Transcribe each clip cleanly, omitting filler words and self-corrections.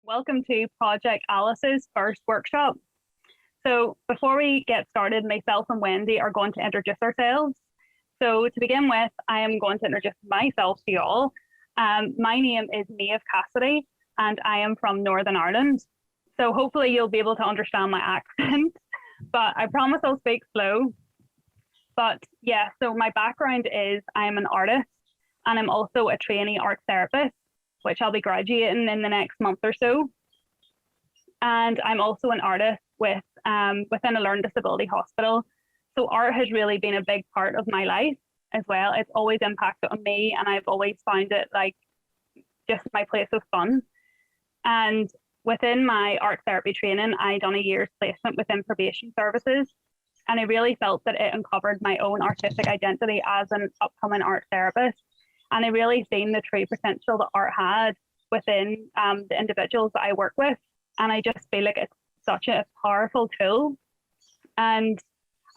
Welcome to Project Alice's first workshop. So before we get started, myself and Wendy are going to introduce ourselves. So to begin with, I am going to introduce myself to you all. My name is Maeve Cassidy and I am from Northern Ireland. So hopefully you'll be able to understand my accent, but I promise I'll speak slow. But yeah, so my background is I'm an artist and I'm also a trainee art therapist, which I'll be graduating in the next month or so. And I'm also an artist within a learning disability hospital. So art has really been a big part of my life as well. It's always impacted on me and I've always found it like just my place of fun. And within my art therapy training, I done a year's placement within probation services. And I really felt that it uncovered my own artistic identity as an upcoming art therapist. And I really seen the true potential that art had within the individuals that I work with. And I just feel like it's such a powerful tool. And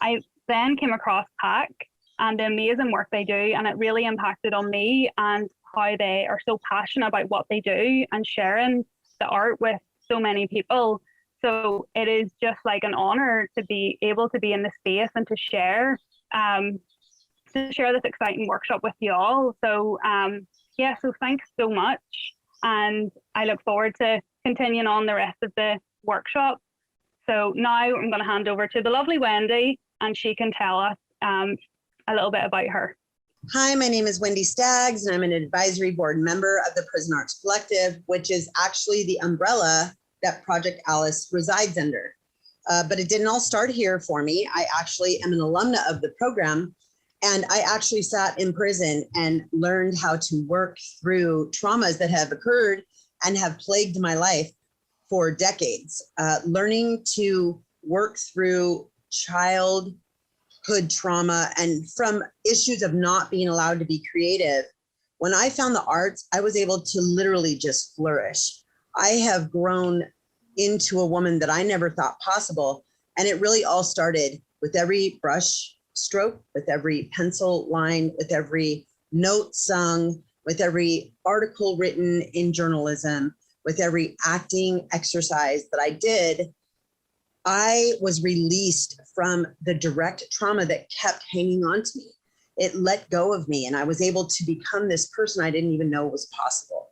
I then came across PAC and the amazing work they do. And it really impacted on me and how they are so passionate about what they do and sharing the art with so many people. So it is just like an honor to be able to be in the space and to share this exciting workshop with you all. So so thanks so much. And I look forward to continuing on the rest of the workshop. So now I'm going to hand over to the lovely Wendy and she can tell us a little bit about her. Hi, my name is Wendy Staggs and I'm an advisory board member of the Prison Arts Collective, which is actually the umbrella that Project Alice resides under. But it didn't all start here for me. I actually am an alumna of the program. And I actually sat in prison and learned how to work through traumas that have occurred and have plagued my life for decades. Learning to work through childhood trauma and from issues of not being allowed to be creative. When I found the arts, I was able to literally just flourish. I have grown into a woman that I never thought possible. And it really all started with every brush stroke, with every pencil line, with every note sung, with every article written in journalism, with every acting exercise that I did, I was released from the direct trauma that kept hanging on to me. It let go of me and I was able to become this person I didn't even know was possible.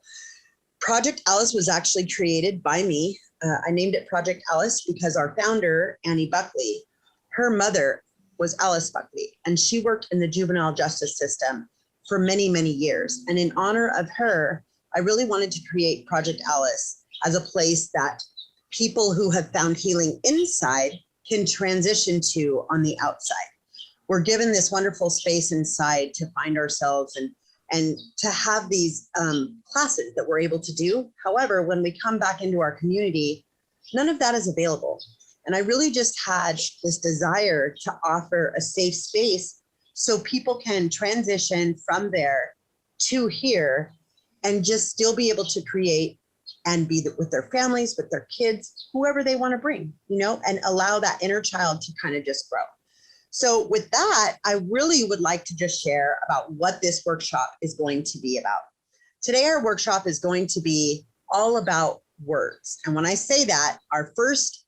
Project Alice was actually created by me. I named it Project Alice because our founder, Annie Buckley, her mother was Alice Buckley, and she worked in the juvenile justice system for many, many years. And in honor of her, I really wanted to create Project Alice as a place that people who have found healing inside can transition to on the outside. We're given this wonderful space inside to find ourselves and to have these classes that we're able to do. However, when we come back into our community, none of that is available. And I really just had this desire to offer a safe space so people can transition from there to here and just still be able to create and be with their families, with their kids, whoever they want to bring, and allow that inner child to kind of just grow. So with that, I really would like to just share about what this workshop is going to be about. Today, our workshop is going to be all about words. And when I say that, our first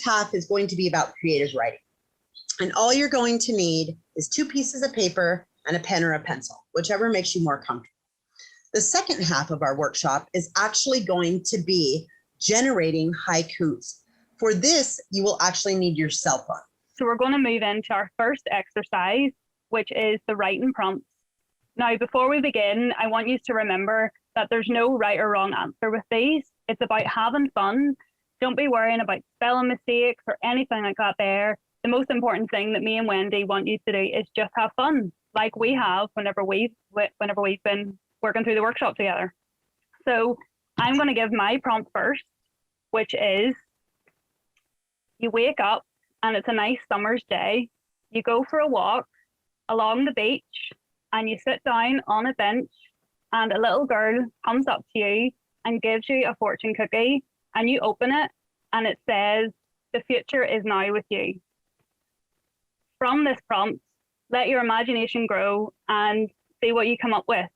half is going to be about creative writing. And all you're going to need is 2 pieces of paper and a pen or a pencil, whichever makes you more comfortable. The second half of our workshop is actually going to be generating haikus. For this, you will actually need your cell phone. So we're going to move into our first exercise, which is the writing prompts. Now, before we begin, I want you to remember that there's no right or wrong answer with these. It's about having fun. Don't be worrying about spelling mistakes or anything like that there. The most important thing that me and Wendy want you to do is just have fun, like we have whenever we've been working through the workshop together. So I'm going to give my prompt first, which is you wake up and it's a nice summer's day. You go for a walk along the beach and you sit down on a bench and a little girl comes up to you and gives you a fortune cookie. And you open it and it says, the future is now with you. From this prompt, let your imagination grow and see what you come up with.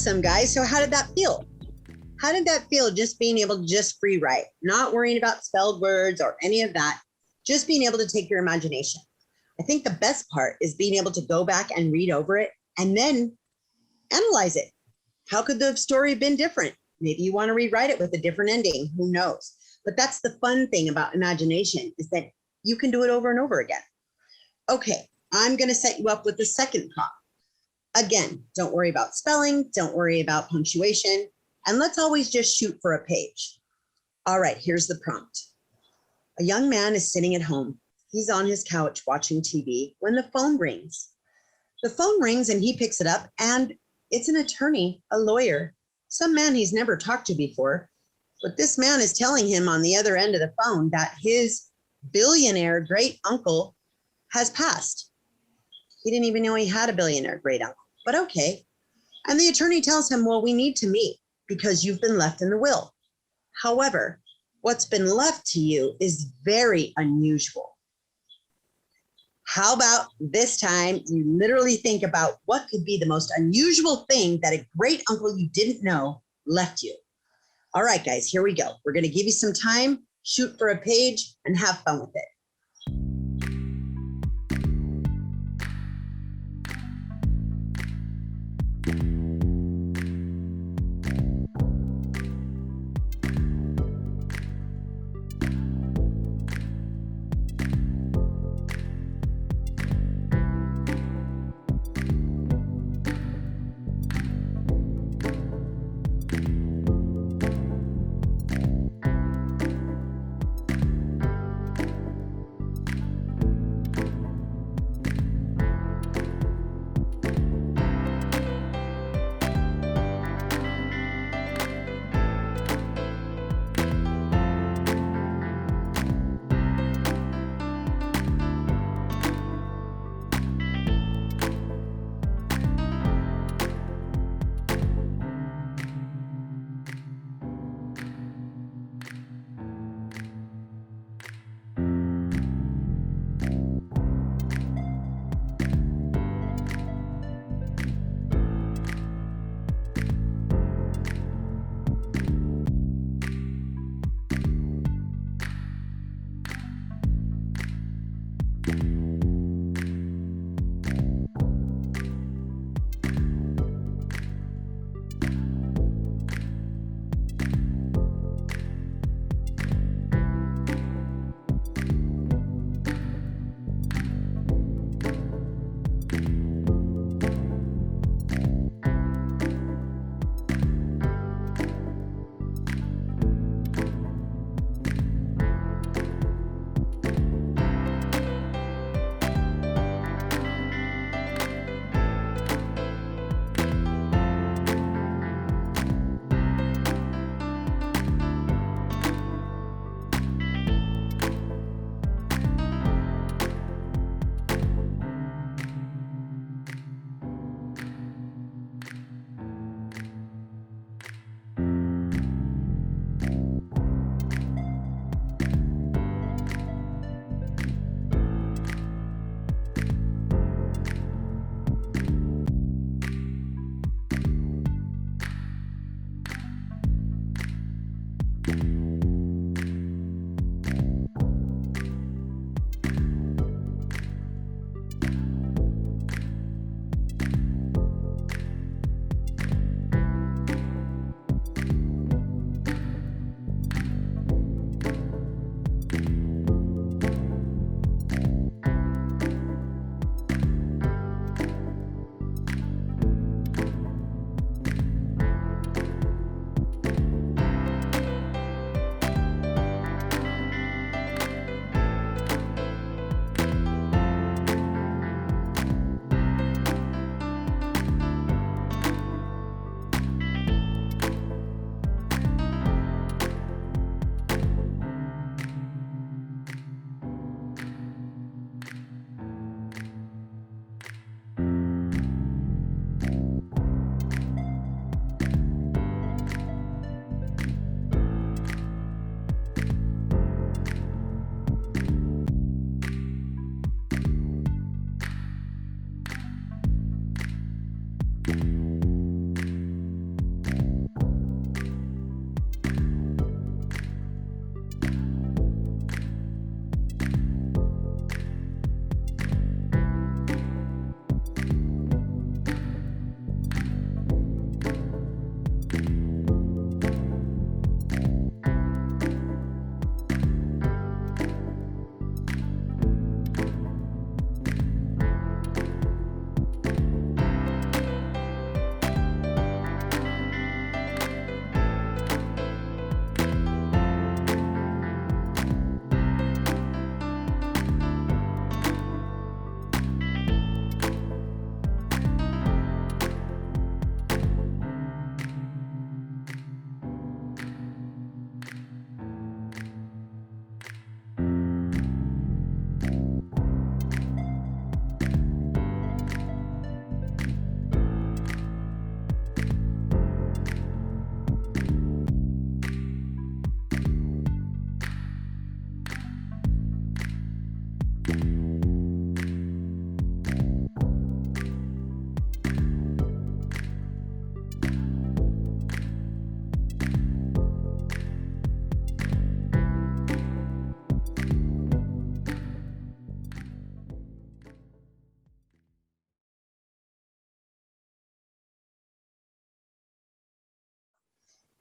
Awesome, guys. So how did that feel? How did that feel, just being able to just free write, not worrying about spelled words or any of that, just being able to take your imagination? I think the best part is being able to go back and read over it and then analyze it. How could the story have been different? Maybe you want to rewrite it with a different ending, who knows? But that's the fun thing about imagination, is that you can do it over and over again. Okay, I'm going to set you up with the second prompt. Again, don't worry about spelling, don't worry about punctuation, and let's always just shoot for a page. All right, here's the prompt. A young man is sitting at home. He's on his couch watching TV when the phone rings. The phone rings and he picks it up, and it's an attorney, a lawyer, some man he's never talked to before. But this man is telling him on the other end of the phone that his billionaire great uncle has passed. He didn't even know he had a billionaire great uncle, but okay. And the attorney tells him, well, we need to meet because you've been left in the will. However, what's been left to you is very unusual. How about this time you literally think about what could be the most unusual thing that a great uncle you didn't know left you? All right, guys, here we go. We're going to give you some time, shoot for a page, and have fun with it.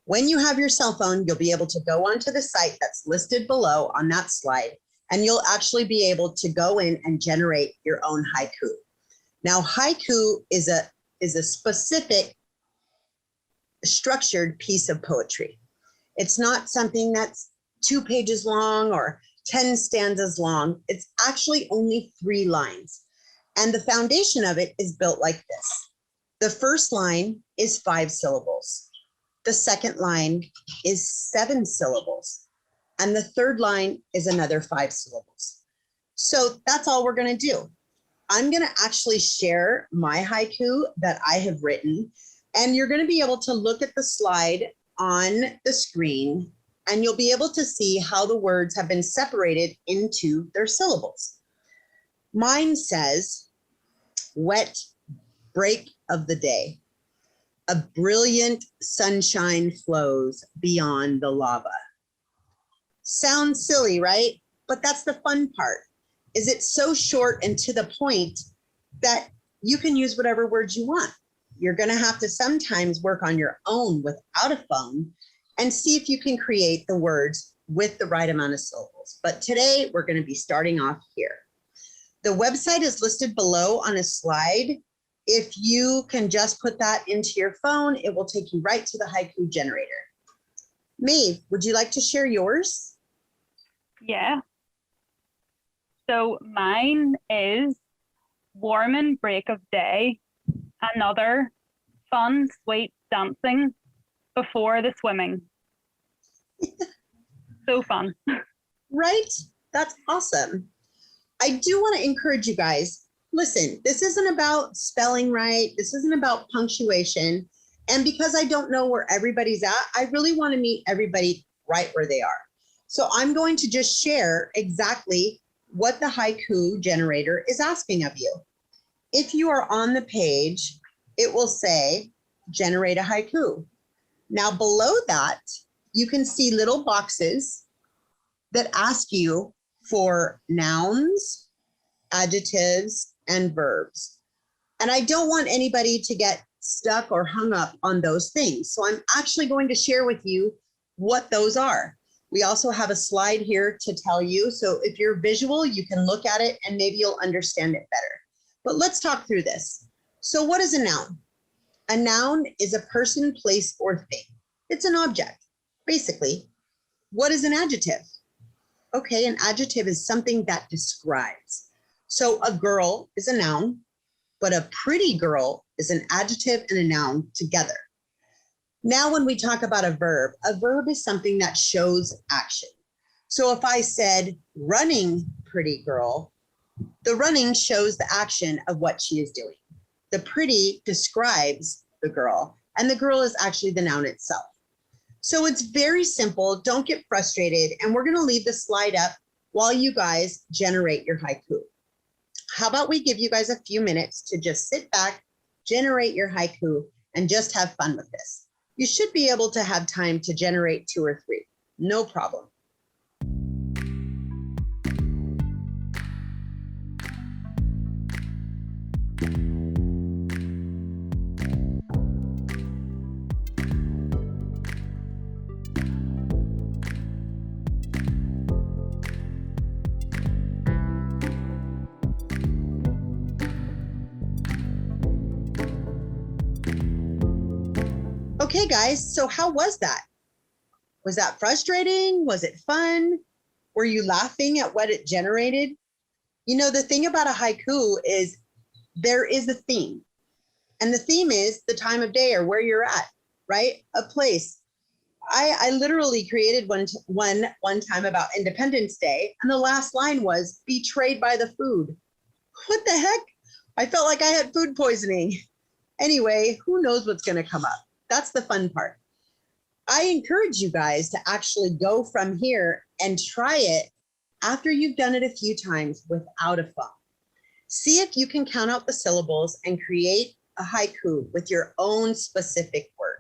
When you have your cell phone, you'll be able to go onto the site that's listed below on that slide, and you'll actually be able to go in and generate your own haiku. Now, haiku is a specific structured piece of poetry. It's not something that's 2 pages long or 10 stanzas long. It's actually only 3 lines. And the foundation of it is built like this. The first line is 5 syllables. The second line is 7 syllables. And the third line is another 5 syllables. So that's all we're going to do. I'm going to actually share my haiku that I have written, and you're going to be able to look at the slide on the screen, and you'll be able to see how the words have been separated into their syllables. Mine says, wet break of the day. A brilliant sunshine flows beyond the lava. Sounds silly, right? But that's the fun part, is it's so short and to the point that you can use whatever words you want. You're going to have to sometimes work on your own without a phone and see if you can create the words with the right amount of syllables. But today we're going to be starting off here. The website is listed below on a slide. If you can just put that into your phone, it will take you right to the Haiku Generator. Maeve, would you like to share yours? Yeah. So mine is warm break of day, another fun, sweet dancing before the swimming. So fun. Right? That's awesome. I do want to encourage you guys. Listen, this isn't about spelling right. This isn't about punctuation. And because I don't know where everybody's at, I really want to meet everybody right where they are. So I'm going to just share exactly what the Haiku Generator is asking of you. If you are on the page, it will say, generate a haiku. Now below that, you can see little boxes that ask you for nouns, adjectives, and verbs. And I don't want anybody to get stuck or hung up on those things. So I'm actually going to share with you what those are. We also have a slide here to tell you. So if you're visual, you can look at it and maybe you'll understand it better. But let's talk through this. So what is a noun? A noun is a person, place, or thing. It's an object, basically. What is an adjective? Okay, an adjective is something that describes. So a girl is a noun, but a pretty girl is an adjective and a noun together. Now, when we talk about a verb is something that shows action. So if I said running pretty girl, the running shows the action of what she is doing. The pretty describes the girl, and the girl is actually the noun itself. So it's very simple. Don't get frustrated. And we're going to leave the slide up while you guys generate your haiku. How about we give you guys a few minutes to just sit back, generate your haiku, and just have fun with this. You should be able to have time to generate 2 or 3. No problem. Okay, guys, so how was that? Was that frustrating? Was it fun? Were you laughing at what it generated? You know, the thing about a haiku is there is a theme. And the theme is the time of day or where you're at, right? A place. I literally created one time about Independence Day, and the last line was betrayed by the food. What the heck? I felt like I had food poisoning. Anyway, who knows what's going to come up? That's the fun part. I encourage you guys to actually go from here and try it after you've done it a few times without a phone. See if you can count out the syllables and create a haiku with your own specific words.